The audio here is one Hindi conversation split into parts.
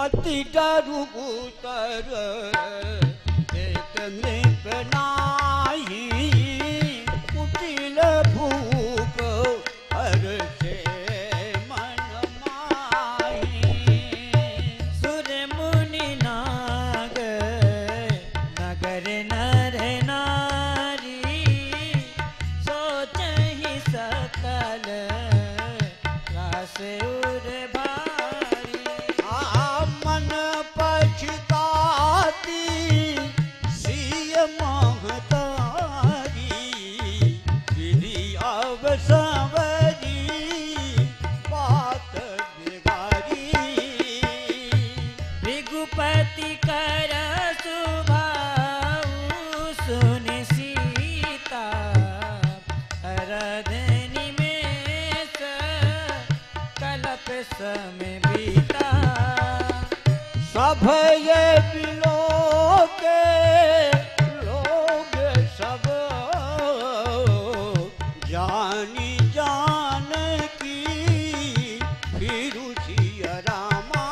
अति डरु उतर एक नृप नाही कुटिल भूप हर्षे मन माही। सुर मुनि नाग नगर नर नारी सोचहि सकल रास उर भारी। मन पछताती सिय महतारी विधि अवसवरी बात बिगारी। भृगुपति कर सुभाऊ सुन सीता हरदनि में कलप सम बीता। सभय बिलो के लोग सब जानी जान की फिरु सिया रामा।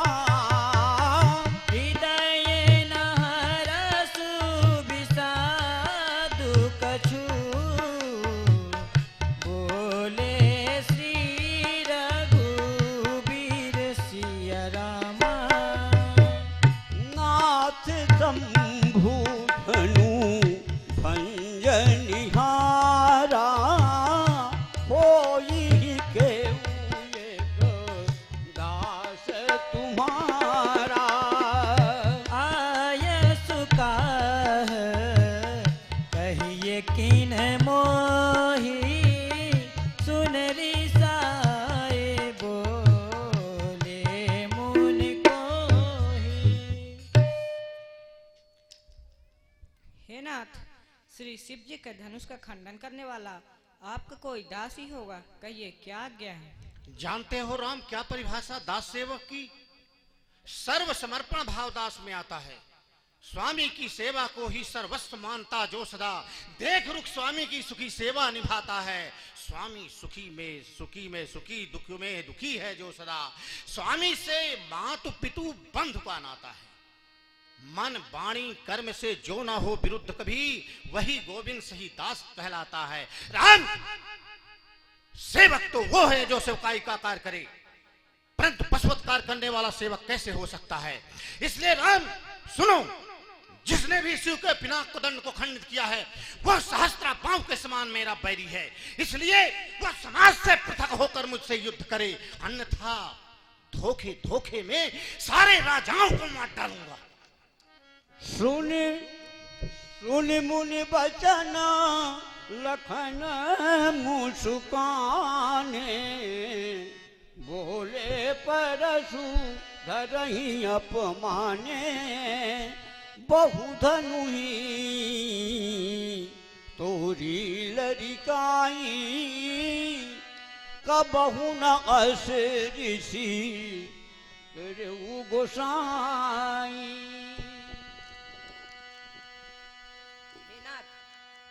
हृदय न हरसु विषादु कछु बोले श्री रघुबीर सिया रामा। नाथ शंभु धनु भंजनिहारा होई केहू एक दास तुम्हारा। आय सुकाह कहिए किन मोही सुनरी साए बोले मुनि कोही। हे नाथ, श्री शिव जी के धनुष का खंडन करने वाला आपका कोई दास ही होगा, कहिए क्या आज्ञा है। जानते हो राम क्या परिभाषा दास सेवक की? सर्व समर्पण भाव दास में आता है। स्वामी की सेवा को ही सर्वस्व मानता जो सदा देख रुख स्वामी की सुखी सेवा निभाता है। स्वामी सुखी में सुखी दुख में दुखी है जो सदा। स्वामी से मातु पितु बंधु का नाता है। मन वाणी कर्म से जो ना हो विरुद्ध कभी वही गोविंद सही दास कहलाता है। राम सेवक तो वो है जो सेवकाई का कार्य करे, परंतु पशुवत कार्य करने वाला सेवक कैसे हो सकता है? इसलिए राम सुनो, जिसने भी शिव के पिनाक दंड को खंडित किया है वह सहस्त्रा पांव के समान मेरा बैरी है। इसलिए वह समाज से पृथक होकर मुझसे युद्ध करे, अन्यथा धोखे धोखे में सारे राजाओं को मार डालूंगा। सुन मुनि बचन लखन मुस्काने बोले परशु धरहि अपमाने। बहुधनु ही तोरी लरिकाई कबहु न अस ऋषि गोसाई।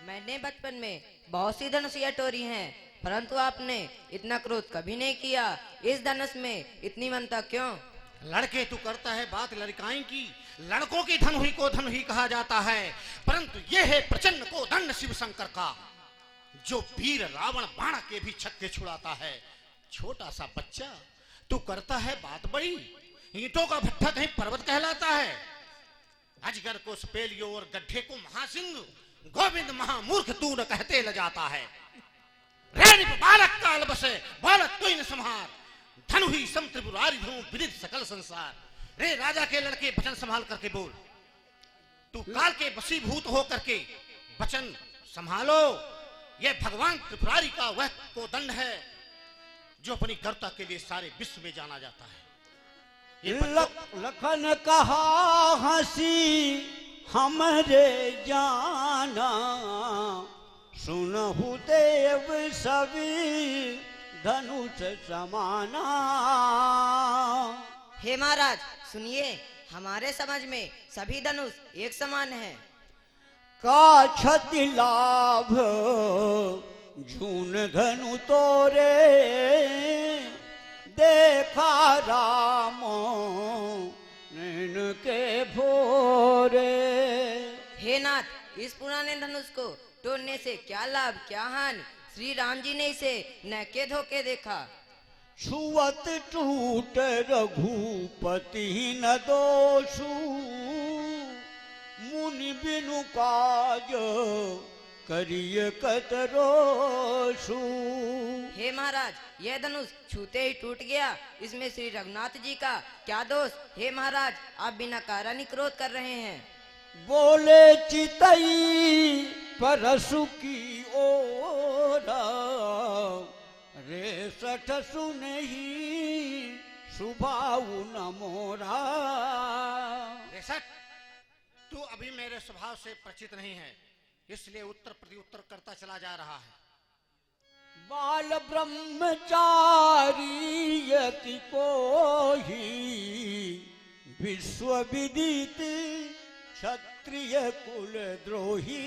मैंने बचपन में बहुत सी धनुषिया टोरी हैं, परंतु आपने इतना क्रोध कभी नहीं किया। इस धनुष में इतनी ममता क्यों? लड़के तू करता है बात लड़काई की। लड़कों की धनुही को धनुही कहा जाता है, परंतु यह है प्रचंड को दंड शिव शंकर का, जो वीर रावण बाण के भी छक्के छुड़ाता है। छोटा सा बच्चा तू करता है बात बड़ी। ईंटों का भट्ठा कहीं पर्वत कहलाता है। अजगर को सपेलियो और गड्ढे को महासिंह, गोविंद महामूर्ख तू न कहते ल जाता है। बालक काल बसे बालक कोई न संहार, धनु ही सम त्रिपुरारी धनु विदित सकल संसार। रे राजा के लड़के वचन संभाल करके बोल। तू काल के वशीभूत हो करके वचन संभालो। यह भगवान त्रिपुरारी का वह को दंड है जो अपनी कर्ता के लिए सारे विश्व में जाना जाता है। लखन कहा हंसी हमरे जाना, सुनहु देव सभी धनुष समाना। हे महाराज सुनिए, हमारे समझ में सभी धनुष एक समान हैं। का क्षति लाभ झून धनु तोरे, देखा राम इस पुराने धनुष को तोड़ने से क्या लाभ क्या हानि? श्री राम जी ने इसे न के धोखे देखा। छुअत टूट रघुपति न दोषु, मुनि बिनु काज करिय कतरोषु। हे महाराज, यह धनुष छूते ही टूट गया, इसमें श्री रघुनाथ जी का क्या दोष? हे महाराज, आप बिना कारण ही क्रोध कर रहे हैं। बोले चितई परसु की ओरा, रे सठ सुनहि सुभाऊ न मोरा। रेसट, तू अभी मेरे स्वभाव से परिचित नहीं है, इसलिए उत्तर प्रत्युत्तर करता चला जा रहा है। बाल ब्रह्मचारी यति कोहि, विश्व विदित क्षत्रिय कुल द्रोही।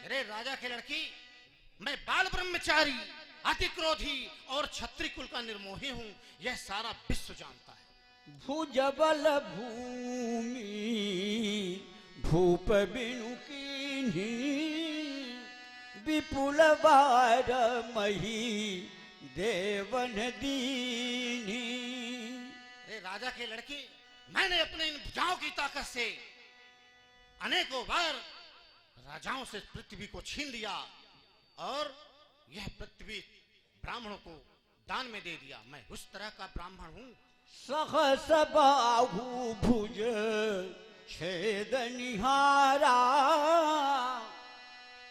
अरे राजा की लड़की, मैं बाल ब्रह्मचारी, अति क्रोधी और क्षत्रिय कुल का निर्मोही हूँ, यह सारा विश्व जानता है। भुजबल भूमि भूप बिनु कीन्ही, विपुल बार मही देवन दीनी। अरे राजा की लड़की, मैंने अपने इन भुजाओं की ताकत से अनेकों बार राजाओं से पृथ्वी को छीन लिया और यह पृथ्वी ब्राह्मणों को दान में दे दिया। मैं उस तरह का ब्राह्मण हूँ। सहस बाहु भुज छेद निहारा,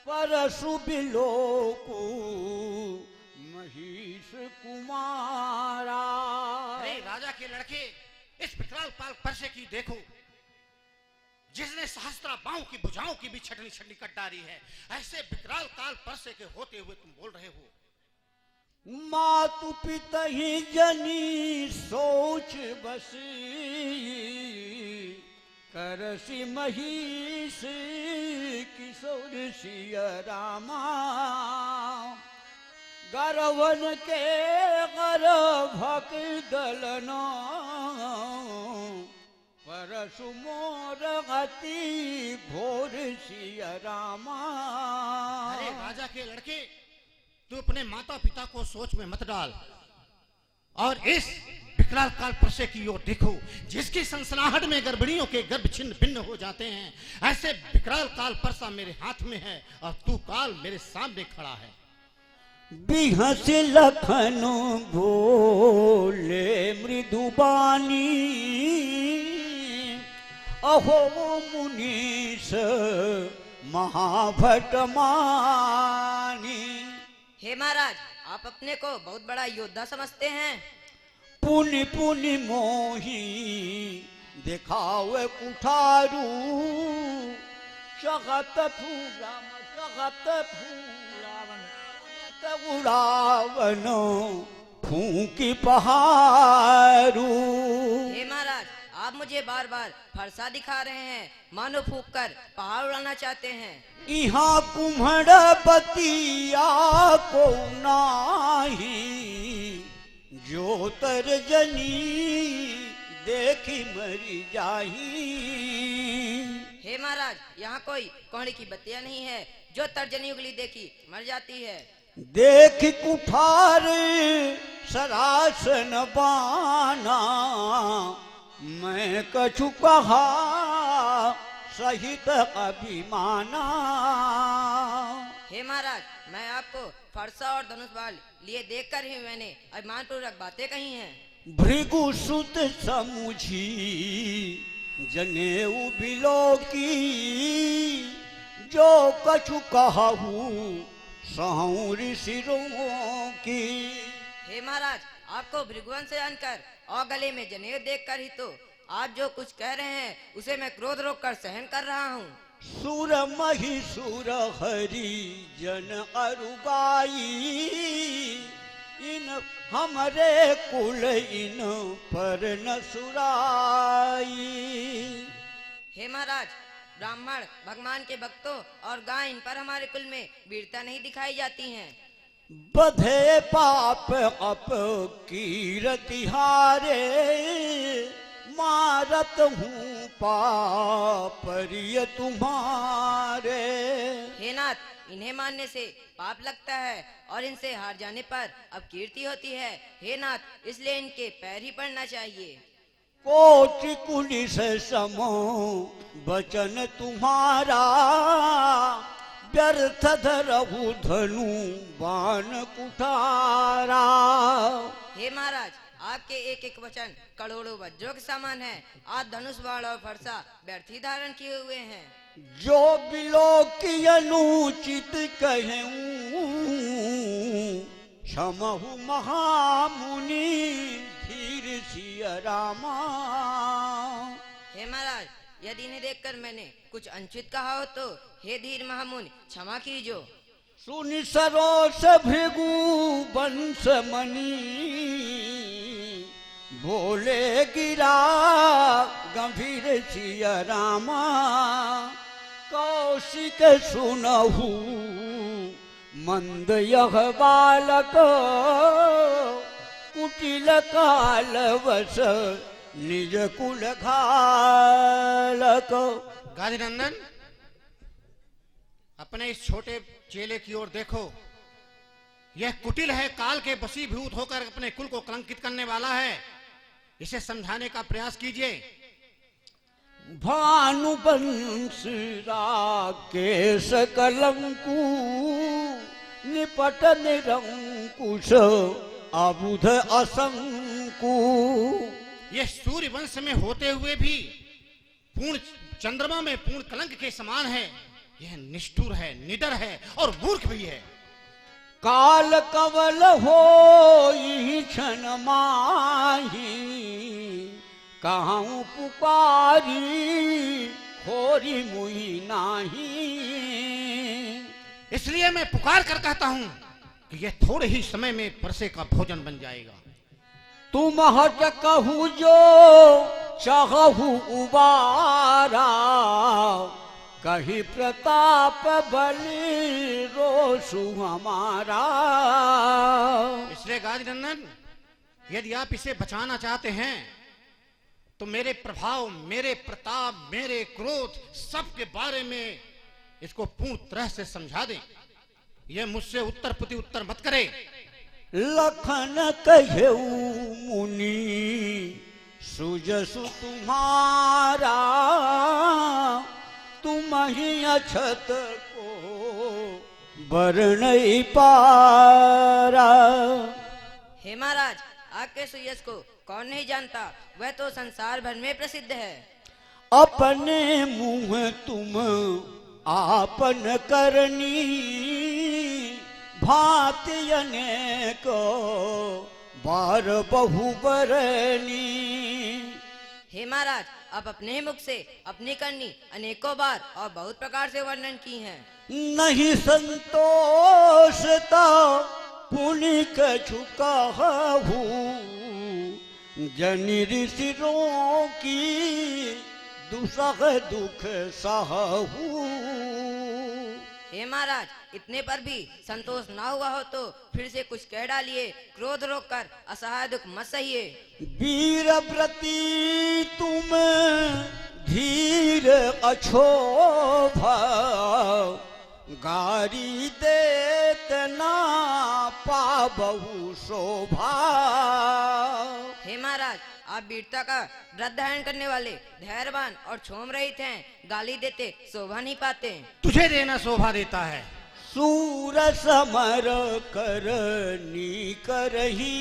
परसु बिलोकु महिष कुमारा। अरे राजा के लड़के, इस विकराल पाल परसे की देखो, जिसने सहस्त्रा बाहों की भुजाओं की भी छटनी छटनी कट डाली है। ऐसे विकराल काल परसे के होते हुए तुम बोल रहे हो। मातु पिता ही जनी सोच बसी, करसी महिष किशोर सिय रामा। गर्वन के गर्भक दलनो, परसु मोर गति भोर सिय रामा। अरे राजा के लड़के, तू अपने माता पिता को सोच में मत डाल और इस विकराल काल परसे की ओर देखो, जिसकी सनसनाहट में गर्भिणियों के गर्भ छिन्न भिन्न हो जाते हैं। ऐसे विकराल काल परसा मेरे हाथ में है और तू काल मेरे सामने खड़ा है। बिहस लखन बोले मृदुबानी, अहो मुनीश महाभट मानी। हे महाराज, आप अपने को बहुत बड़ा योद्धा समझते हैं। पुनि पुनि मोही दिखावे कुठारू, जगत फूराम जगत फूरावन उड़ावन फूंकी पहारू। हे महाराज, आप मुझे बार बार फरसा दिखा रहे हैं, मानो फूंक कर पहाड़ उड़ाना चाहते हैं। यहाँ कुम्हड़ बतिया को नाही, जो तर्जनी देखी मरी जाही। हे महाराज, यहाँ कोई कौड़ी की बत्तियां नहीं है, जो तर्जनी उगली देखी मर जाती है। देख कुठार सरासन बाना, मैं कछु कहा सहित अभिमाना। हे महाराज, मैं आपको फरसा और धनुष बाण लिए देखकर ही मैंने अभिमान पूर्वक बातें कही हैं। भृगु सुत समुझी जनेऊ बिलो की, जो कछु कहू सहू ऋषिरों की। हे महाराज, आपको भृगुवंश से जानकर और गले में जनेऊ देखकर ही तो आप जो कुछ कह रहे हैं उसे मैं क्रोध रोक कर सहन कर रहा हूँ। सुर मही सुर हरि जन अरुबाई, इन हमरे कुल इन पर न सुराई। हे महाराज, ब्राह्मण भगवान के भक्तों और गाय, इन पर हमारे कुल में वीरता नहीं दिखाई जाती है। बधे पाप अप कीरति हारे, मारत हूँ पापरिय तुम्हारे। हे नाथ, इन्हें मानने से पाप लगता है और इनसे हार जाने पर अब कीर्ति होती है। हे नाथ, इसलिए इनके पैर ही पड़ना चाहिए। कोटि कुलिस समो बचन तुम्हारा, व्यर्थ धरहु धनु बाण कुठारा। हे महाराज, आपके एक एक वचन करोड़ों वज्रों के समान है। आप धनुष बाण और फरसा व्यर्थ ही धारण किए हुए हैं। जो बिलोकी अनुचित कहूँ, क्षमहु महामुनि धीर सिया रामा। हे महाराज, यदि इन्हें देखकर मैंने कुछ अनुचित कहा हो तो हे धीर महामुनि क्षमा कीजो। सुनि सरोस भृगु वंश मणि, बोले गिरा गंभीर सिया रामा। कौशिक सुनहु मंद यह बालक, कुटिल काल वश निज कुल घालक। गादीनंदन, अपने इस छोटे चेले की ओर देखो। यह कुटिल है, काल के वशीभूत होकर अपने कुल को कलंकित करने वाला है। इसे समझाने का प्रयास कीजिए। भानुवंश राकेश कलंकु, निपट निरंकुश अबुध असंकु। यह सूर्य वंश में होते हुए भी पूर्ण चंद्रमा में पूर्ण कलंक के समान है। यह निष्ठुर है, निडर है और मूर्ख भी है। काल कवल होई क्षण माही, कहूँ पुकारी खोरी मुई नाही। इसलिए मैं पुकार कर कहता हूं कि यह थोड़े ही समय में परसे का भोजन बन जाएगा। तुम हट कहू जो चाहू उबारा, कही प्रताप बलि रोसु हमारा। इसलिए गादीनंदन, यदि आप इसे बचाना चाहते हैं तो मेरे प्रभाव, मेरे प्रताप, मेरे क्रोध सब के बारे में इसको पूर्ण तरह से समझा दें। यह मुझसे उत्तर प्रति उत्तर मत करे। लखन कहऊ मुनि सुजसु तुम्हारा, तुम ही अछत को बरनई पारा। हे महाराज, आपके सुयश को कौन नहीं जानता, वह तो संसार भर में प्रसिद्ध है। अपने मुंह तुम आपन करनी, भांति अनेक बार बहुबरनी। हे महाराज, आप अपने मुख से अपनी करनी अनेकों बार और बहुत प्रकार से वर्णन की है। नहीं संतोषता पुनि कछु कहू, जनि ऋषिरों की दुसह दुख सहू। हे महाराज, इतने पर भी संतोष ना हुआ हो तो फिर से कुछ कह डालिए। क्रोध रोककर असहाय दुख मत सहिए। वीर व्रती तुम धीर अछोभ, गारी देत ना पाबहु शोभा। हे महाराज, आप वीरता का व्रत धारण करने वाले धैर्यवान और क्षोम रहित हैं। गाली देते शोभा नहीं पाते। तुझे देना शोभा देता है। सूर समर करनी करही,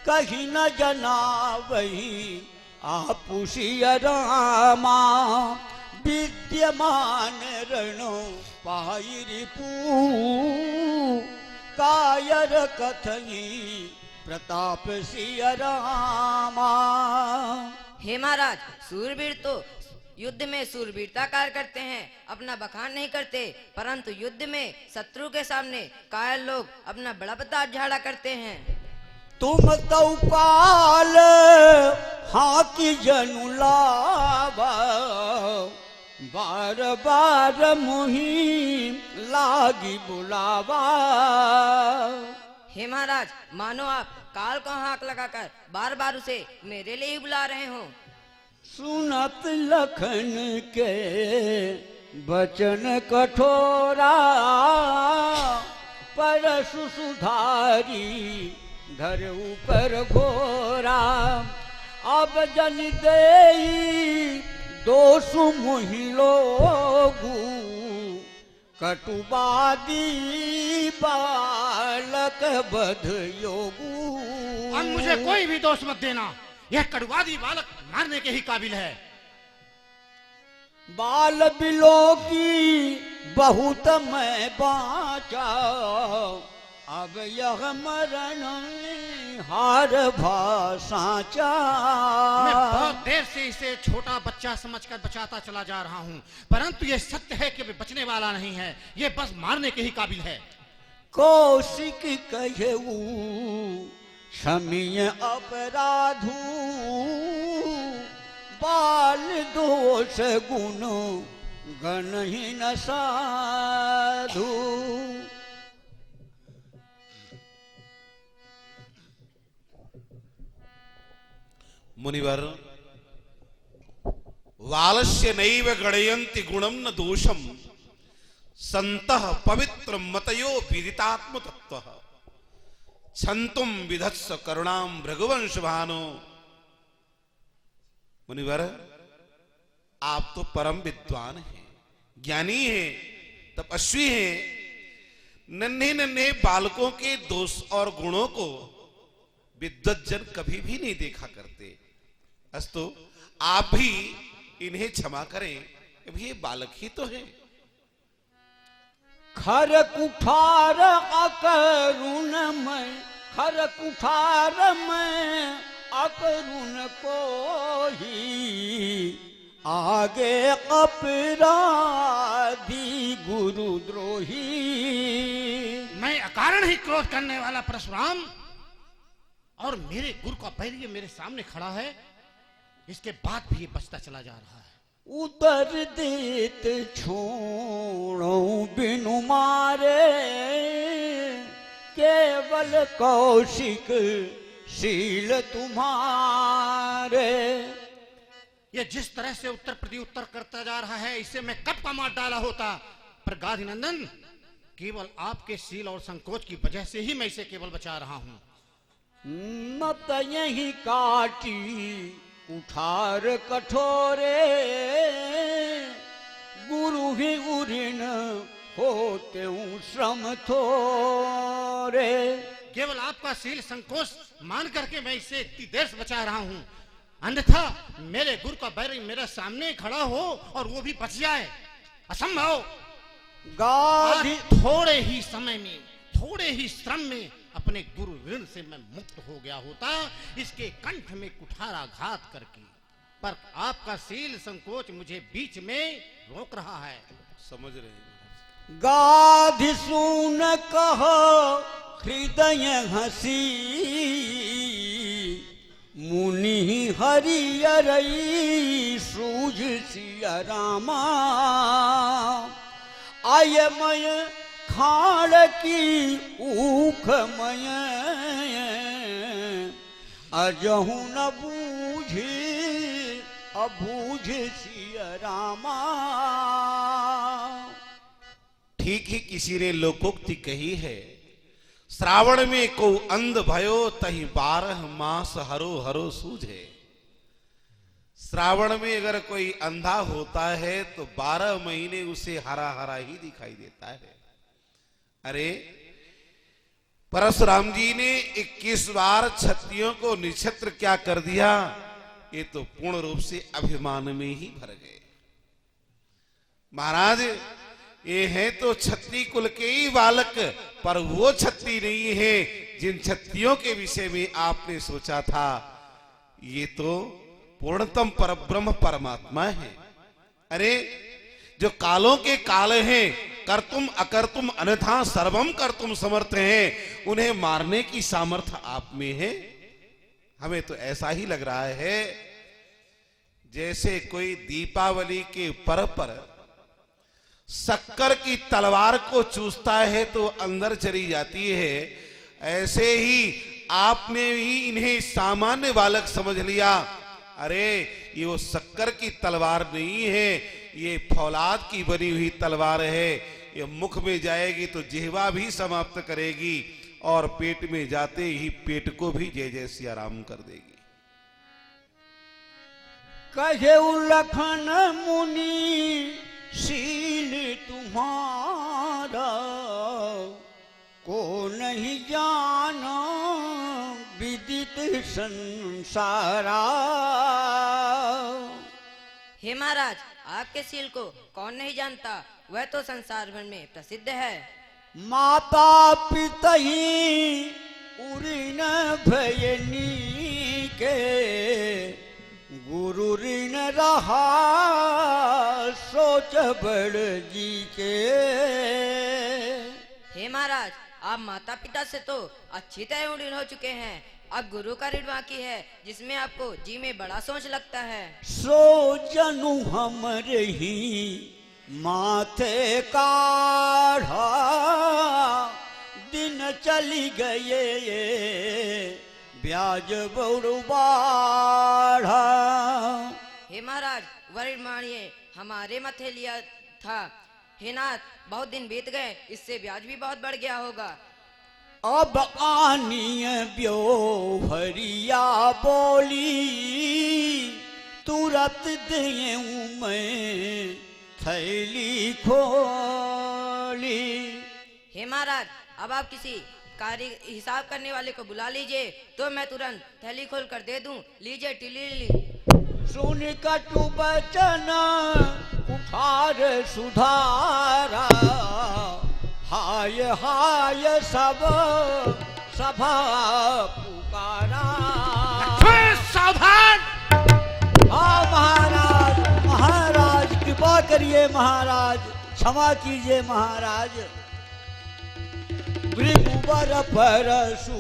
कहीं न जना वही आपुषिय रामा। विद्यमान रणो पायरी पू, कायर कथई प्रताप सिया रामा। हे महाराज, सूरवीर तो युद्ध में सूरवीरता कार्य करते हैं, अपना बखान नहीं करते, परंतु युद्ध में शत्रु के सामने कायर लोग अपना बड़ा प्रताप झाड़ा करते हैं। तुम तो काल हाँ की जनुलावा, बार बार मुही लागी बुलावा। हे महाराज, मानो आप काल को हाथ लगाकर बार बार उसे मेरे लिए ही बुला रहे हो। सुनत लखन के बचन कठोरा, परसु सुधारी धर ऊपर घोरा। अब जन देई दोषु मुहि लोगु, कटुबादी बालक बध योगु। अब मुझे कोई भी दोष मत देना, यह कड़वादी बालक मारने के ही काबिल है। बाल बिलो की बहुत मैं बाचा, अब यह मरण हार भाषाचा। मैं बहुत देर से इसे छोटा बच्चा समझकर बचाता चला जा रहा हूँ, परंतु यह सत्य है कि वे बचने वाला नहीं है, ये बस मारने के ही काबिल है। कौशिक कहेऊ क्षमीय अपराधु, बाल दोष गुण गणहीन साधु। मुनिवर, वालस्य नैव गणयन्ति गुणं न दोषम, संतः पवित्र मतयो विदितात्म तत्वः, छंतुम विधत्स करुणाम भृगुवंश भानो। मुनिवर, आप तो परम विद्वान हैं, ज्ञानी हैं, तपस्वी हैं। नन्हे नन्हे बालकों के दोष और गुणों को विद्वज्जन कभी भी नहीं देखा करते। अस्तु आप भी इन्हें क्षमा करें, अभी ये बालक ही तो है। खर कुठार अकरुण में, खर कुठार में अकरुण को ही, आगे अपराधी गुरुद्रोही। मैं अकारण ही क्रोध करने वाला परशुराम और मेरे गुरु का बैरी मेरे सामने खड़ा है, इसके बाद भी ये बचता चला जा रहा है। उतर देत छोड़ो बिनु मारे, केवल कौशिक शील तुम्हारे। ये जिस तरह से उत्तर प्रत्युत्तर करता जा रहा है, इसे मैं कब का मार डाला होता, पर गाधिनंदन केवल आपके शील और संकोच की वजह से ही मैं इसे केवल बचा रहा हूं। मत यही काटी कुठार कठोरे, गुरु ही उऋण होते श्रम थोरे। केवल आपका शील संकोच मान करके मैं इसे इतनी देर से बचा रहा हूं, अन्यथा मेरे गुरु का बैरी मेरे सामने खड़ा हो और वो भी बच जाए, असंभव। गाधी थोड़े ही समय में, थोड़े ही श्रम में अपने गुरु ऋण से मैं मुक्त हो गया होता, इसके कंठ में कुठाराघात करके, पर आपका शील संकोच मुझे बीच में रोक रहा है। समझ रहे हैं। गाधी सुन कहो हृदय हसी, मुनि हरियरई सूझ सिया रामा। आयमय खाड़ की ऊखमय, अजहु न बूझी अबूझ सिया रामा। ठीक ही किसी ने लोकोक्ति कही है, श्रावण में को अंध भयो तही 12 मास हरो हरो सूझे। श्रावण में अगर कोई अंधा होता है तो 12 महीने उसे हरा हरा ही दिखाई देता है। अरे परशुराम जी ने 21 बार क्षत्रियों को निक्षत्र क्या कर दिया, ये तो पूर्ण रूप से अभिमान में ही भर गए। महाराज, ये है तो क्षत्रिय कुल के ही बालक, पर वो क्षत्रिय नहीं है जिन क्षत्रियों के विषय में आपने सोचा था। ये तो पूर्णतम परब्रह्म परमात्मा है। अरे जो कालों के काल हैं, कर्तुम अकर्तुम अन्यथा सर्वम कर्तुम समर्थ हैं, उन्हें मारने की सामर्थ्य आप में है। हमें तो ऐसा ही लग रहा है जैसे कोई दीपावली के पर्व पर शक्कर की तलवार को चूसता है तो अंदर चली जाती है, ऐसे ही आपने ही इन्हें सामान्य बालक समझ लिया। अरे ये वो शक्कर की तलवार नहीं है, ये फौलाद की बनी हुई तलवार है। ये मुख में जाएगी तो जिह्वा भी समाप्त करेगी और पेट में जाते ही पेट को भी जय जय सिया राम कर देगी। कहे लखन मुनि शील तुम्हारा, को नहीं जाना विदित संसारा। हे महाराज, आपके शील को कौन नहीं जानता, वह तो संसार भर में प्रसिद्ध है। माता पिता ही उऋण भयनी के, गुरु ऋण रहा सोच बड़ जी के। हे महाराज, आप माता पिता से तो अच्छी तरह ऋण हो चुके हैं, अब गुरु का ऋण बाकी है, जिसमें आपको जी में बड़ा सोच लगता है। सो जनु हमरे ही माथे काढ़ा, दिन चली गए ब्याज बड़ बाढ़ा। हे महाराज, वह ऋण मानिए हमारे मथे लिया था। हे नाथ, बहुत दिन बीत गए, इससे ब्याज भी बहुत बढ़ गया होगा। अब आनिय ब्योहरिया बोली, तुरत देऊं मैं थैली खोली। हे महाराज, अब आप किसी कार्य हिसाब करने वाले को बुला लीजिए, तो मैं तुरंत थैली खोल कर दे दूं। लीजिए टिली। सुन कटु बचन कुठार सुधारा, हाय हाय सब सभा पुकारा। सावधान! हाँ महाराज, महाराज कृपा करिए महाराज, क्षमा कीजिए महाराज। भृगुवर परसु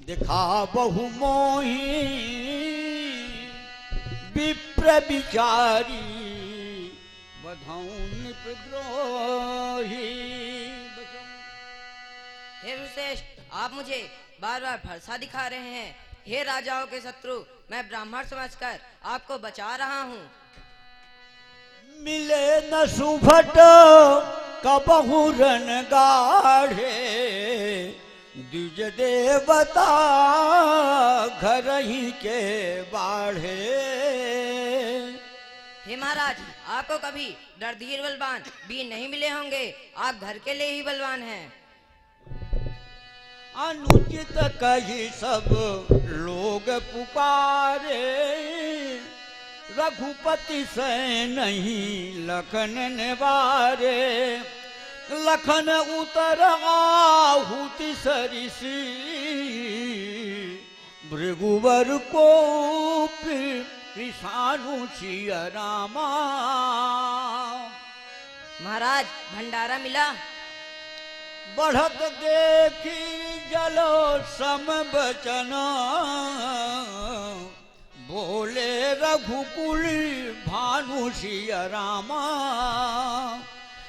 दिखा बहु मोही, विप्र विचारी बधौं निपद्रोही। हे ऋषेश, आप मुझे बार बार भरसा दिखा रहे हैं। हे राजाओं के शत्रु, मैं ब्राह्मण समझकर आपको बचा रहा हूँ। मिले न सुभट कबहु रन गाढ़े, द्विज देवता घर ही के बाढ़े। हे महाराज, आपको कभी डरधीर बलवान भी नहीं मिले होंगे, आप घर के लिए ही बलवान हैं। अनुचित कही सब लोग पुकारे, रघुपति से नहीं लखन निवारे। लखन उतर आहुति सरिसी, भृगुवर को कृषाणु सिया रामा। महाराज, भंडारा मिला? बढ़त देखी जलो सम बचन, बोले रघुकुल भानु सिया रामा।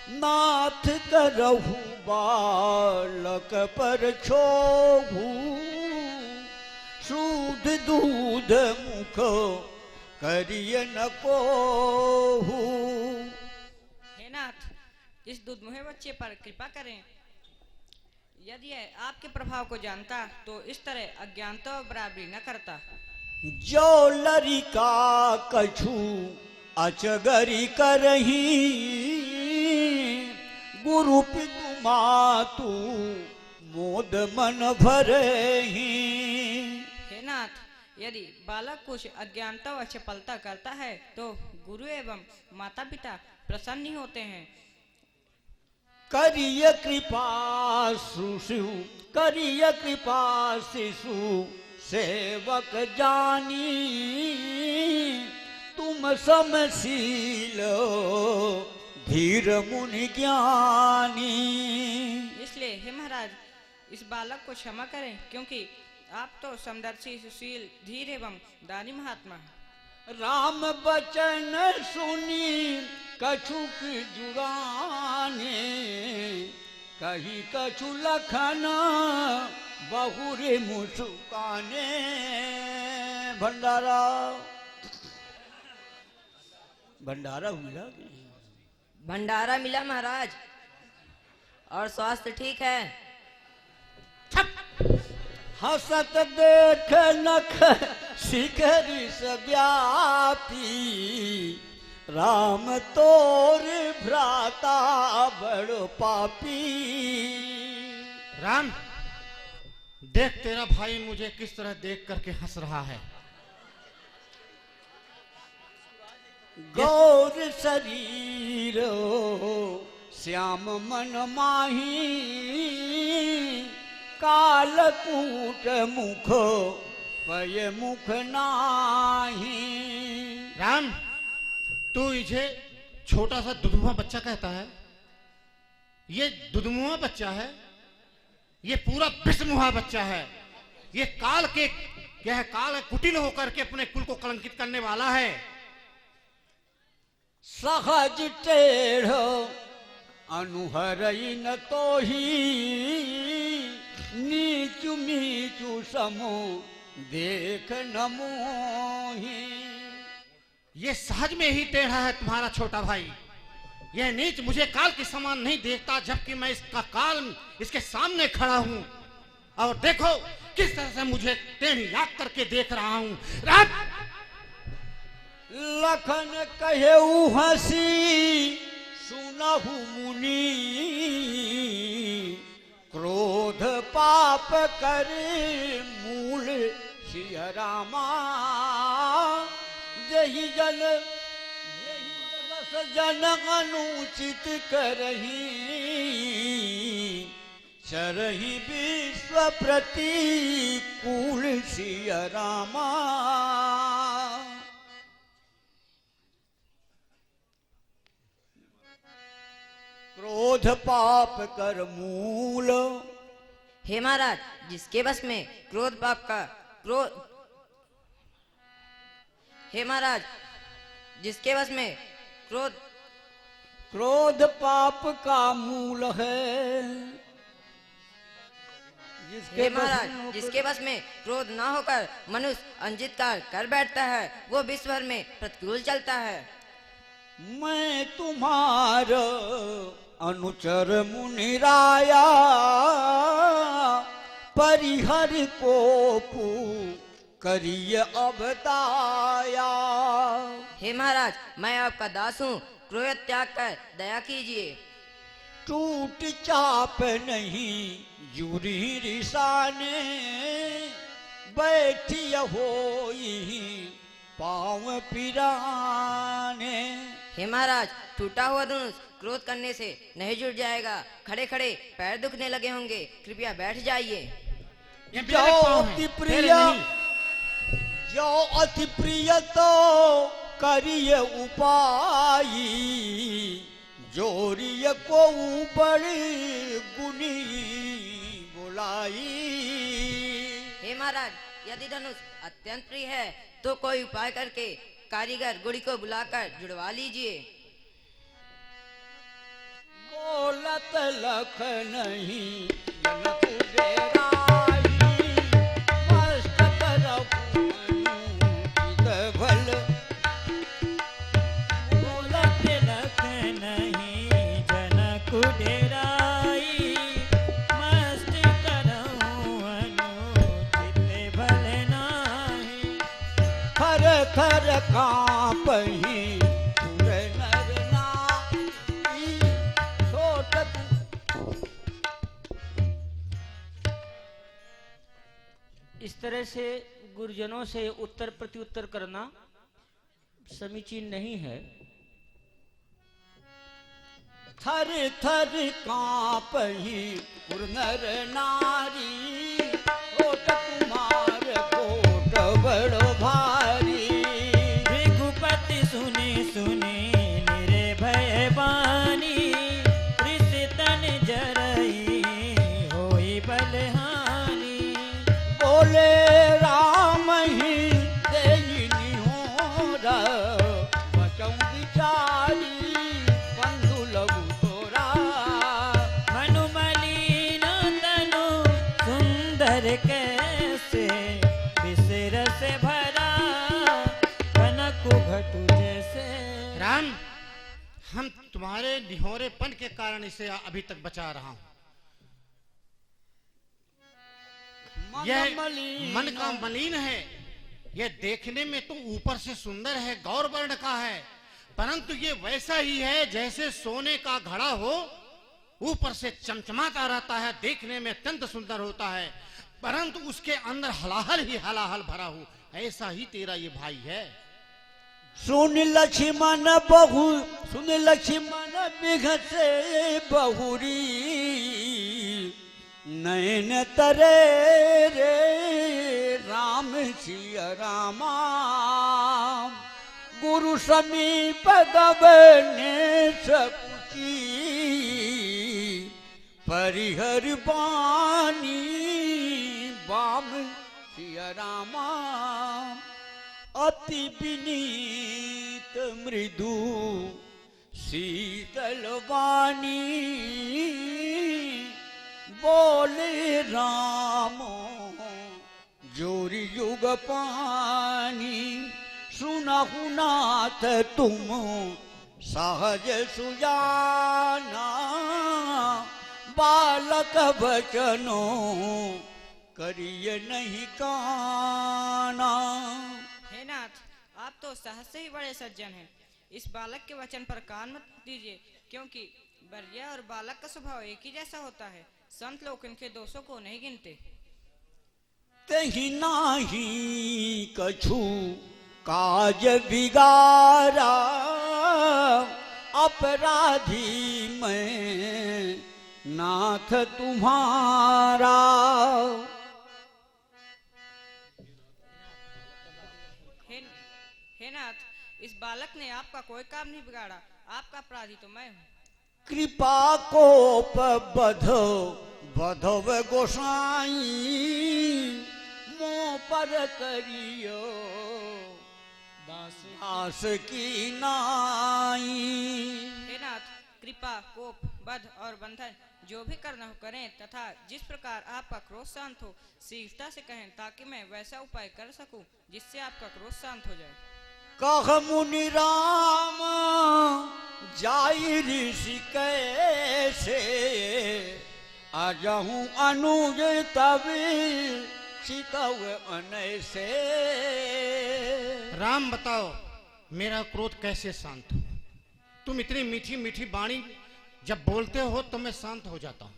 नाथ करहु बालक पर छोभू, सूद दूध मुख करिय न कोहू। हे नाथ, इस दूधमुहे बच्चे पर कृपा करें। यदि यह आपके प्रभाव को जानता तो इस तरह अज्ञानता और बराबरी न करता। जो लरिका कछु अचगरी करही, गुरु पितु मातु मोद मन भरही। हे नाथ, यदि बालक कुछ अज्ञानता व चपलता करता है तो गुरु एवं माता पिता प्रसन्न होते हैं। करिय कृपा शिशु, करिय कृपा शिशु सेवक जानी। तुम समशील धीर मुनि ज्ञानी। इसलिए हे महाराज, इस बालक को क्षमा करें, क्योंकि आप तो समदर्शी, सुशील, धीर एवं दानी महात्मा हैं। राम बचन सुनी कछुक जुड़ाने, कही कछु लखन बहुरे मुस्काने भंडारा भंडारा मिला कि नहीं? भंडारा मिला महाराज, और स्वास्थ्य ठीक है। हसत देख नख शिखरी व्यापी, राम तोर भ्राता बड़ो पापी। राम, देख तेरा भाई मुझे किस तरह देख करके हंस रहा है। गौर शरीर श्याम मन माही, कालकूट मुख पय मुख नाही। राम, तू इसे छोटा सा दुधुआ बच्चा कहता है? ये दुधमुआ बच्चा है? ये पूरा विषमुहा बच्चा है। ये काल कुटिल होकर के अपने कुल को कलंकित करने वाला है। सहज टेढ़ अनुहरई न तो ही, नीचु नीचु समो देख न मोही। ये सहज में ही टेढ़ा है तुम्हारा छोटा भाई। यह नीच मुझे काल के समान नहीं देखता, जबकि मैं इसका काल इसके सामने खड़ा हूं। और देखो किस तरह से मुझे टेढ़ी आंख करके देख रहा हूं। रात लखन कहेऊ हसी सुनहु मुनि, क्रोध पाप करे मूल सिय रामा। जही जन जन अनुचित करही, चरही विश्व प्रतिकूल सिय रामा। क्रोध पाप कर मूल। हे महाराज, जिसके बस में क्रोध पाप का क्रोध हे महाराज, जिसके बस में क्रोध पाप का मूल है। हे महाराज, जिसके बस में क्रोध ना होकर मनुष्य अनुचित कार्य कर बैठता है, वो विश्व भर में प्रतिकूल चलता है। मैं तुम्हार अनुचर मुनिराया, परिहर कोपु करिय अवताया। हे महाराज, मैं आपका दास हूँ, क्रोध त्याग कर दया कीजिए। टूट चाप नहीं जुरी रिसाने, बैठिय होई पाँव पिराने। हे महाराज, टूटा हुआ धनुष क्रोध करने से नहीं जुड़ जाएगा। खड़े खड़े पैर दुखने लगे होंगे, कृपया बैठ जाइए। जो अति प्रिय जो अति प्रिय तो करिय उपाई, जोरिय को बड़ी गुनी बुलाई। हे महाराज, यदि धनुष अत्यंत प्रिय है तो कोई उपाय करके कारीगर गुड़ी को बुलाकर जुड़वा लीजिए। बोलत लख नहीं जनक डेराई, मस्त करहु अनुचित भल। बोलत लख नहीं जनक डेराई, मस्त करहु अनुचित भल नाही। खर खर कांपहि पुर नर नारी, छोटक। इस तरह से गुरुजनों से उत्तर प्रत्युत्तर करना समीचीन नहीं है। थर थर कांपहि पुर नर नारी, कोट कुमार कोट बड़ो भारी। रघुपति सुने सुने निर्भय बानी, त्रिसतन जरई होई बलहानी। बोले राम ही देई निहोरा, बचौं बिचारी बंधु लघु तोरा। मनु मलिन तनु सुंदर तुम्हारे निहोरेपन के कारण इसे अभी तक बचा रहा हूं। यह मन का मलिन है। यह देखने में तो ऊपर से सुंदर है, गौर वर्ण का है, परंतु ये वैसा ही है जैसे सोने का घड़ा हो, ऊपर से चमचमाता रहता है, देखने में अत्यंत सुंदर होता है, परंतु उसके अंदर हलाहल ही हलाहल भरा हो। ऐसा ही तेरा ये भाई है। सुन लक्ष्मण बहु, सुन लक्ष्मण बिघसे बहुरी, नयन तरे रे राम सिया रामा, गुरु समीप गबने सकुची, परिहर बानी बाम सिया रामा, अति विनीत मृदु शीतल वाणी, बोले राम जोरी युग पानी, सुनहु नाथ तुम सहज सुजाना, बालक बचनो करिए नहीं काना। हे नाथ, आप तो सहज से ही बड़े सज्जन हैं। इस बालक के वचन पर कान मत दीजिए, क्योंकि बरिया और बालक का स्वभाव एक ही जैसा होता है। संत लोग इनके दोषों को नहीं गिनते। तही नाही कछु काज बिगारा, अपराधी मैं नाथ तुम्हारा। हे नाथ, इस बालक ने आपका कोई काम नहीं बिगाड़ा, आपका अपराधी तो मैं हूँ। कृपा कोप बधो बधव गोसाई, मोह पर करियो दास की नाई। हे नाथ, कृपा कोप बध और बंधन जो भी करना हो करें, तथा जिस प्रकार आपका क्रोध शांत हो शीघ्रता से कहें, ताकि मैं वैसा उपाय कर सकूं जिससे आपका क्रोध शांत हो जाए। कह मुनि राम जाई ऋषि कैसे, आजहूँ अनुज तब चितव अनैसे। राम बताओ, मेरा क्रोध कैसे शांत हो? तुम इतनी मीठी मीठी वाणी जब बोलते हो तो मैं शांत हो जाता हूँ,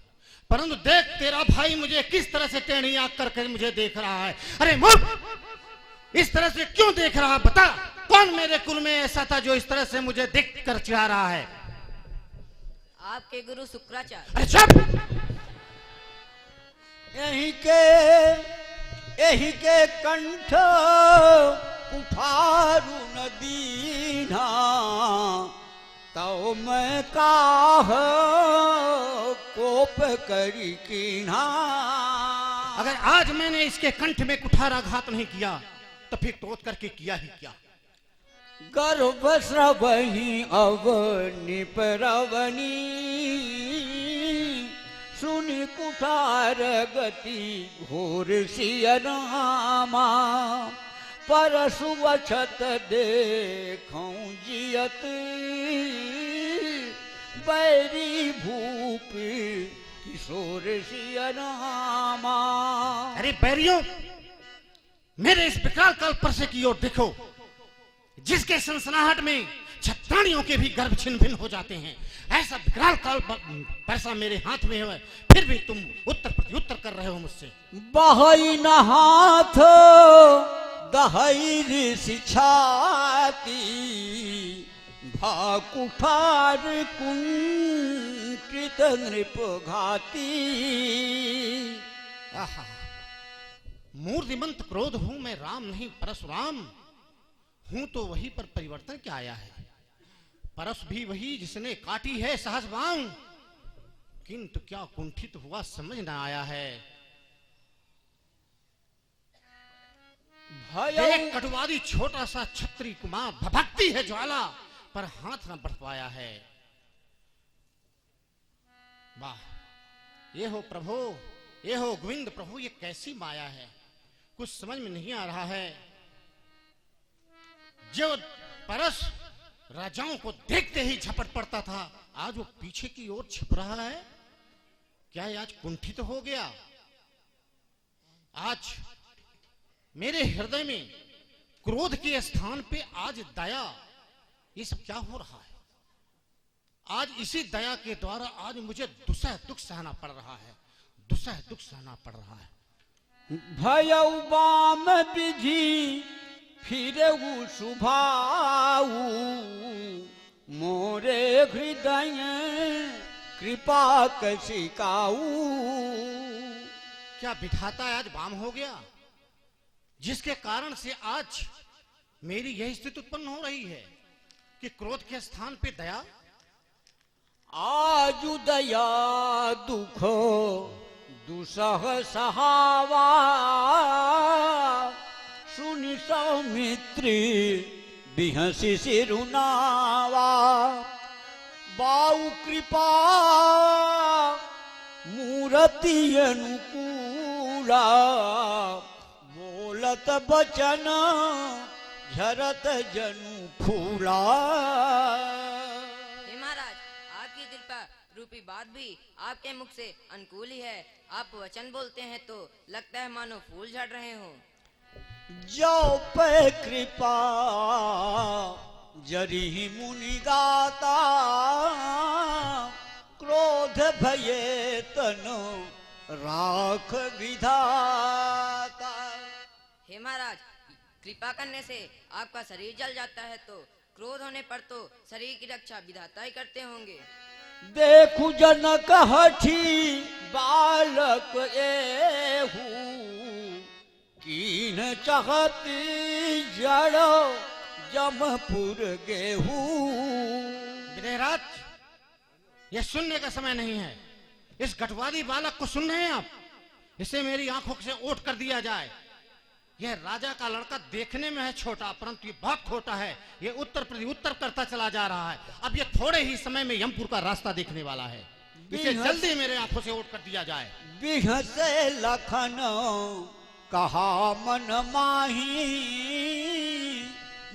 परंतु देख तेरा भाई मुझे किस तरह से टेढ़ी आंख करके मुझे देख रहा है। अरे मूर्ख, इस तरह से क्यों देख रहा? बता, कौन मेरे कुल में ऐसा था जो इस तरह से मुझे देख कर चिढ़ा रहा है? आपके गुरु शुक्राचार्य। अरे चुप! यही के कंठ उठारू नदीना, तो मैं काह कोप करी कीन्हा। अगर आज मैंने इसके कंठ में कुठारा घात नहीं किया तो फिर क्रोध करके किया ही क्या? गर्भ स्रवही अवनि परवनी, सुनि कुठार गति घोर सिय रामा, परसु अछत देखूं जियत, बैरी भूप किशोर सिय रामा। अरे बैरियों, मेरे इस विकराल कल्प से की ओर देखो, जिसके सनसनाहट में छत्राणियों के भी गर्भ छिन्न भिन्न हो जाते हैं। ऐसा विकराल काल पैसा मेरे हाथ में है, फिर भी तुम उत्तर प्रत्युत्तर कर रहे हो मुझसे। बहई न हाथ दहई ऋषि छाती, भाकुठार कुंठित नृप घाती। आहा, मूर्तिमंत क्रोध हूं मैं, राम नहीं परशुराम हूं, तो वही पर परिवर्तन क्या आया है? परस भी वही जिसने काटी है सहज बाण, किंतु क्या कुंठित हुआ समझ न आया है। एक कटवादी छोटा सा छत्री कुमार भभकती है ज्वाला, पर हाथ न बढ़ पाया है। वाह, ये हो प्रभु, ये हो गोविंद प्रभु, ये कैसी माया है, कुछ समझ में नहीं आ रहा है। जो परस राजाओं को देखते ही झपट पड़ता था, आज वो पीछे की ओर छिप रहा है। क्या ये आज कुंठित हो गया? आज मेरे हृदय में क्रोध के स्थान पे आज दया, ये सब क्या हो रहा है? आज इसी दया के द्वारा आज मुझे दुसह दुख सहना पड़ रहा है, दुसह दुख सहना पड़ रहा है। भयउ बाम विधि फिरऊ सुभाऊ, मोरे हृदय कृपा कसिकाऊ। क्या विधाता आज वाम हो गया, जिसके कारण से आज मेरी यह स्थिति उत्पन्न हो रही है कि क्रोध के स्थान पे दया। आजु दया दुख दुसह सहावा, सुनि सौमित्री बिहसी सिरुनावा। बाऊ कृपा मूर्ति अनुकूला, बोलत बचन झरत जनु फूला। हे महाराज, आपकी कृपा रूपी बात भी आपके मुख से अनुकूल ही है। आप वचन बोलते हैं तो लगता है मानो फूल झड़ रहे हो। जो पे कृपा जरी मुनि गाता, क्रोध भये तनु राख विधाता। हे महाराज, कृपा करने से आपका शरीर जल जाता है तो क्रोध होने पर तो शरीर की रक्षा विधाता ही करते होंगे। देखु जनक हठी बालक एहू, कीन चाहती जड़ो जमपुर गेहू। विदेहराज, यह सुनने का समय नहीं है। इस गठवादी बालक को सुन रहे हैं आप? इसे मेरी आंखों से ओट कर दिया जाए। यह राजा का लड़का देखने में है छोटा, परंतु ये बहुत खोटा है। यह उत्तर प्रति उत्तर करता चला जा रहा है। अब यह थोड़े ही समय में यमपुर का रास्ता देखने वाला है। इसे जल्दी मेरे आंखों से ओट कर दिया जाए। बिहसे लखन कहा मन माही,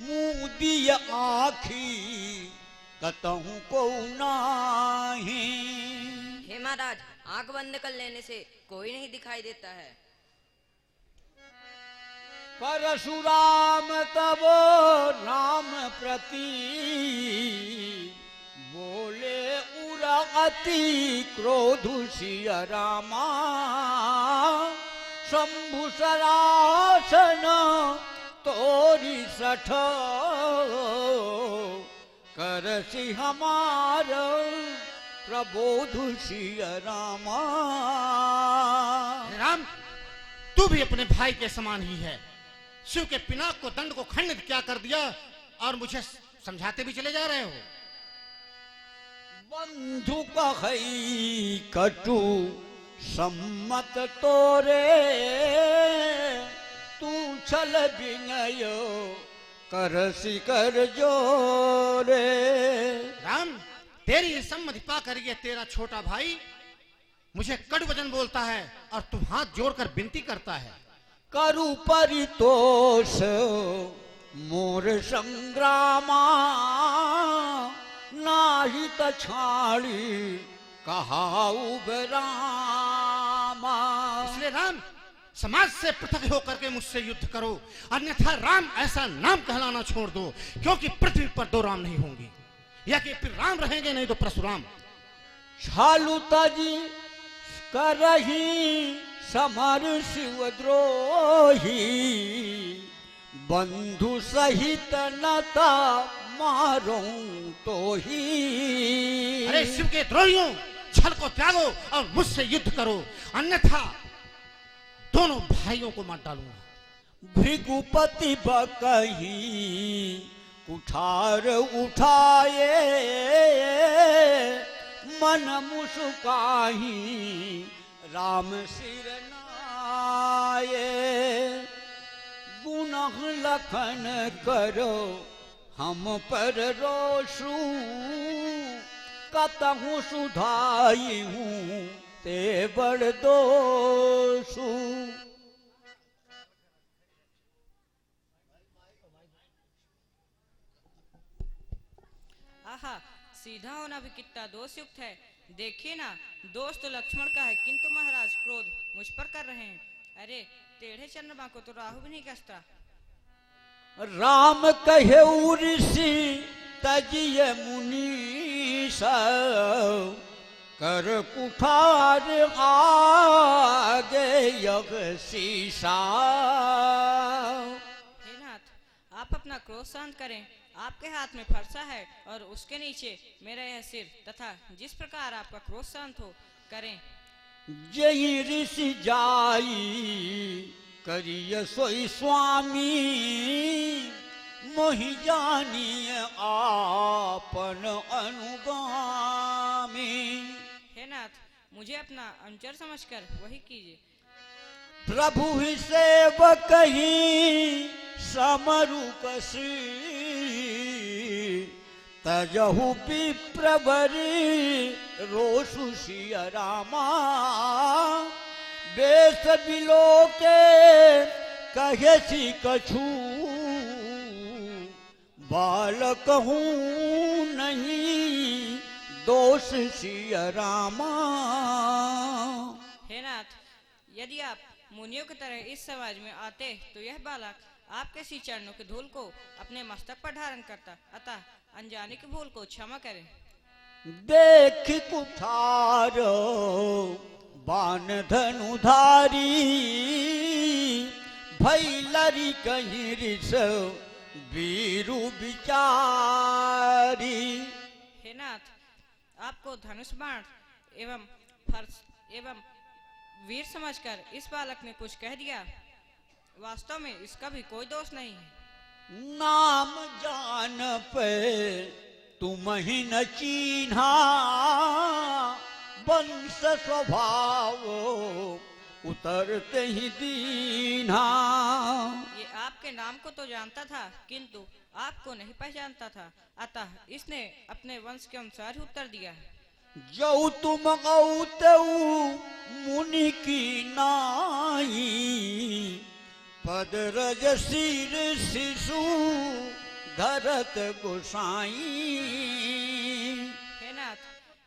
मुदिय आखी कतहु को नाही। हे महाराज, आंख बंद कर लेने से कोई नहीं दिखाई देता है। परशुराम तब राम प्रति, बोले उरा अति क्रोधु सिय रामा। शंभु सरासन तोरी सठ, करसी हमार प्रबोधु सिय रामा। राम, तू भी अपने भाई के समान ही है। शिव के पिनाक को दंड को खंडित क्या कर दिया और मुझे समझाते भी चले जा रहे हो। बंधु कहई कटु सम्मत तोरे, तू छल विनय करसी कर जोरे। राम, तेरी सम्मति पाकर ये तेरा छोटा भाई मुझे कड़ु वचन बोलता है और तू हाथ जोड़कर विनती करता है। करु परितोष मोर संग्रामा, नाही तछाड़ी कहाऊ रामा। इसलिए राम, समाज से पृथक होकर के मुझसे युद्ध करो, अन्यथा राम ऐसा नाम कहलाना छोड़ दो, क्योंकि पृथ्वी पर दो राम नहीं होंगे। या कि फिर राम रहेंगे नहीं तो परशुराम। छालू तजी करही समर शिवद्रोही, बंधु सहित नता मारो तो ही। अरे शिव के द्रोहियों, छल को त्यागो और मुझसे युद्ध करो, अन्यथा दोनों भाइयों को मार डालूंगा। भृगुपति बकही कुठार उठाए, मन मुस्काही राम सिर नाये। गुनह लखन करो हम पर रोषु, कतहु सुधाई हूँ ते बड़ दोषु। आहा, सीधा होना भी कितना दोषयुक्त है। देखिए ना, दोष तो लक्ष्मण का है, किंतु महाराज क्रोध मुझ पर कर रहे हैं। अरे टेढ़े चंद्रमा को तो राहु भी नहीं कसता। राम कहे ऋषि तजिय मुनीष, कर कुठार आगे यग शीशा। हे नाथ, आप अपना क्रोध शांत करें। आपके हाथ में फरसा है और उसके नीचे मेरा यह सिर, तथा जिस प्रकार आपका क्रोध शांत हो करें। जय ऋषि जाई करिय सोई स्वामी, मोहि जानिय आपन अनुगामी। हे नाथ, मुझे अपना अनुचर समझकर वही कीजिए। प्रभु ही सेवक ही समरु कसी, तजहु विप्रवरी रोषु सिय रामा। बेस बिलोके कहे सी कछु, बालक हूँ नहीं दोष सिय रामा। हे नाथ, यदि आप मुनियों की तरह इस समाज में आते तो यह बालक आपके सी चरणों की धूल को अपने मस्तक पर धारण करता, अतः अनजाने की भूल को क्षमा करें। देख कुठार बान धनुधारी, भैलरी कहीं रिस वीरु विचारी। हे नाथ, आपको धनुष बाण एवं फर्श एवं वीर समझकर इस बालक ने कुछ कह दिया। वास्तव में इसका भी कोई दोष नहीं है। नाम जान पे तुम ही न चीन्हा, वंश स्वभाव उतरते ही दीन्हा। ये आपके नाम को तो जानता था, किंतु आपको नहीं पहचानता था, अतः इसने अपने वंश के अनुसार ही उत्तर दिया। जो तुम गौतऊ मुनि की नाई, पद रज सिर शिशु धरत गोसाई। हे नाथ,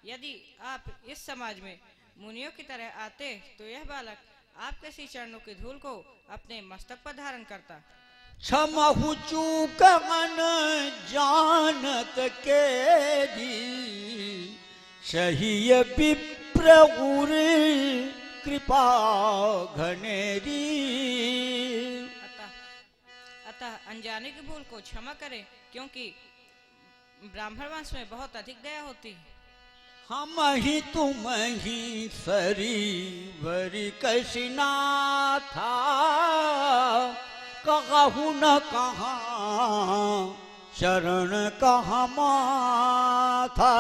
यदि आप इस समाज में मुनियों की तरह आते तो यह बालक आपके सी चरणों की धूल को अपने मस्तक पर धारण करता। क्षमहु चूक मन जानत के दी, सही विप्र उर कृपा घनेरी। अतः अनजाने की भूल को क्षमा करें, क्योंकि ब्राह्मण वंश में बहुत अधिक दया होती है। हम ही तुम ही सरी वरी कसिना था, कहु न कहा शरण कहाँ माथा।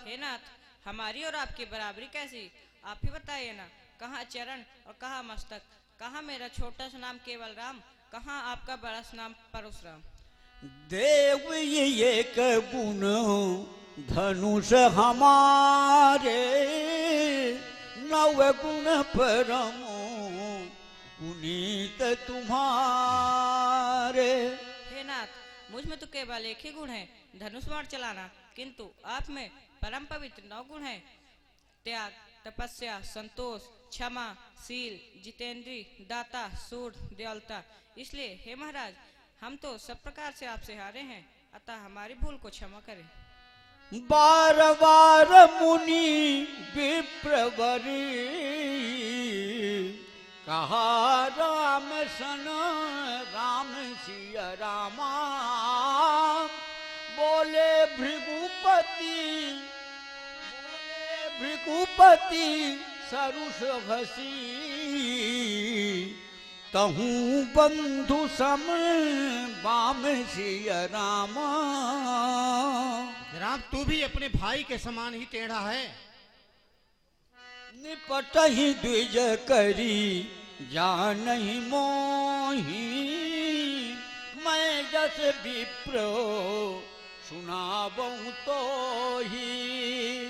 हे नाथ, हमारी और आपकी बराबरी कैसी, आप ही बताइए ना। कहाँ चरण और कहाँ मस्तक, कहाँ मेरा छोटा सा नाम केवल राम, कहाँ आपका बड़ा सा नाम परशुराम। देव ये एक गुण धनुष हमारे, नव गुण परमो पुनीत तुम्हारे। हे नाथ, मुझ में तो केवल एक ही गुण है, धनुष बाण चलाना, किंतु आप में परम पवित्र 9 गुण है। त्याग, तपस्या, संतोष, क्षमा, शील, जितेंद्री, दाता, सूर, दयालुता। इसलिए हे महाराज, हम तो सब प्रकार से आपसे हारे हैं, अतः हमारी भूल को क्षमा करें। बार बार मुनि विप्रवरी, कहा राम सन राम सिय रामा। बोले भृगुपति सरुष हसी, तहु बंधु सम बाम सिय रामा। राम, तू भी अपने भाई के समान ही टेढ़ा है। निपट ही द्विज करी जानहि मोही, मैं जस विप्र सुनावऊं तो ही।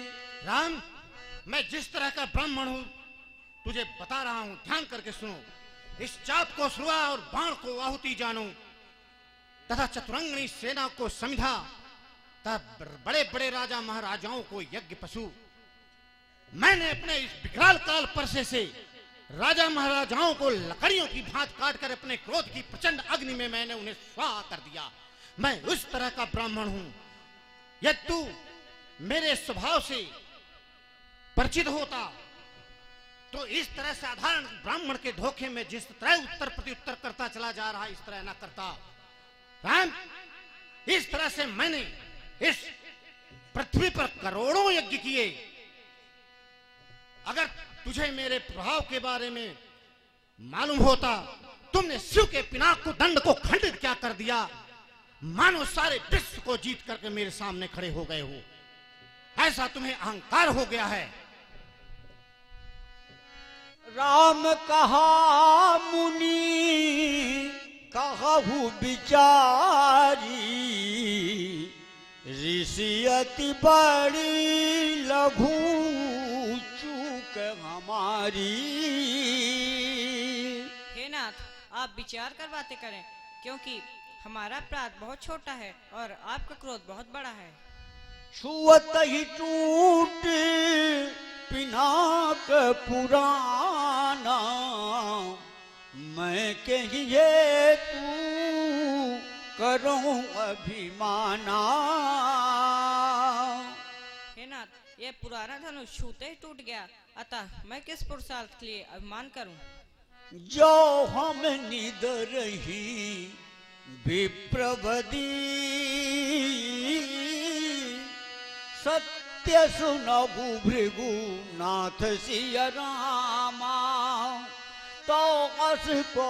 राम, मैं जिस तरह का ब्राह्मण हूँ तुझे बता रहा हूँ, ध्यान करके सुनो। इस चाप को सुआ और बाण को आहुति जानो, तथा चतुरंगनी सेना को समिधा तब बड़े बड़े राजा महाराजाओं को यज्ञ पशु मैंने अपने इस विकराल काल परसे से राजा महाराजाओं को लकड़ियों की भांत काट कर अपने क्रोध की प्रचंड अग्नि में मैंने उन्हें स्वाहा कर दिया। मैं उस तरह का ब्राह्मण हूं। यदि तू मेरे स्वभाव से परिचित होता तो इस तरह साधारण ब्राह्मण के धोखे में जिस तरह उत्तर प्रत्युत्तर करता चला जा रहा, इस तरह ना करता। राम, इस तरह से मैंने इस पृथ्वी पर करोड़ों यज्ञ किए। अगर तुझे मेरे प्रभाव के बारे में मालूम होता, तुमने शिव के पिनाक को दंड को खंडित क्या कर दिया, मानो सारे विश्व को जीत करके मेरे सामने खड़े हो गए हो। ऐसा तुम्हें अहंकार हो गया है। राम कहा मुनि कहु बिचारी, ऋषि अति बड़ी लघु चूक हमारी। हे नाथ, आप विचार कर बातें करें, क्योंकि हमारा अपराध बहुत छोटा है और आपका क्रोध बहुत बड़ा है। छुअत ही टूट पिनाक पुराना, मैं कहिए तू करूं अभिमाना। हे नाथ, यह पुराना धनुष छूते ही टूट गया, अतः मैं किस पुरुषार्थ के लिए अभिमान करूं। जो हम निद रही विप्रवदी, सत्य सुनबु भृगु नाथ सिया रामा। तो अस को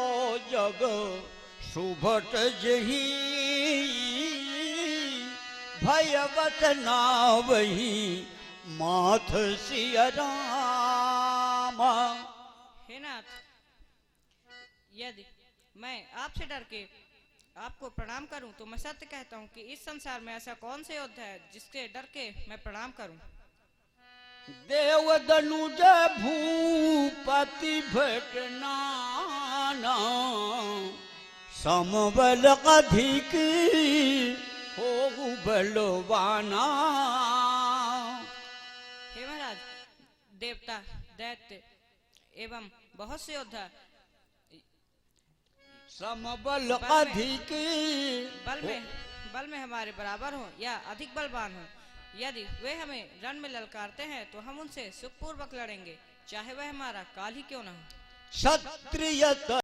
जग सुभट जही, भयवत नावही माथ सिया रामा। हे नाथ, यदि मैं आपसे डर के आपको प्रणाम करूं तो मैं सत्य कहता हूं कि इस संसार में ऐसा कौन से योद्धा है जिसके डर के मैं प्रणाम करूं। देव दनुज भूपति भटनाना, समबल अधिक हो बलवाना। हे महाराज, देवता, दैत्य एवं बहुत से योद्धा समबल अधिक बल में हमारे बराबर हो या अधिक बलवान हो, यदि वे हमें रण में ललकारते हैं तो हम उनसे सुखपूर्वक लड़ेंगे, चाहे वह हमारा काल ही क्यों न हो। क्षत्रिय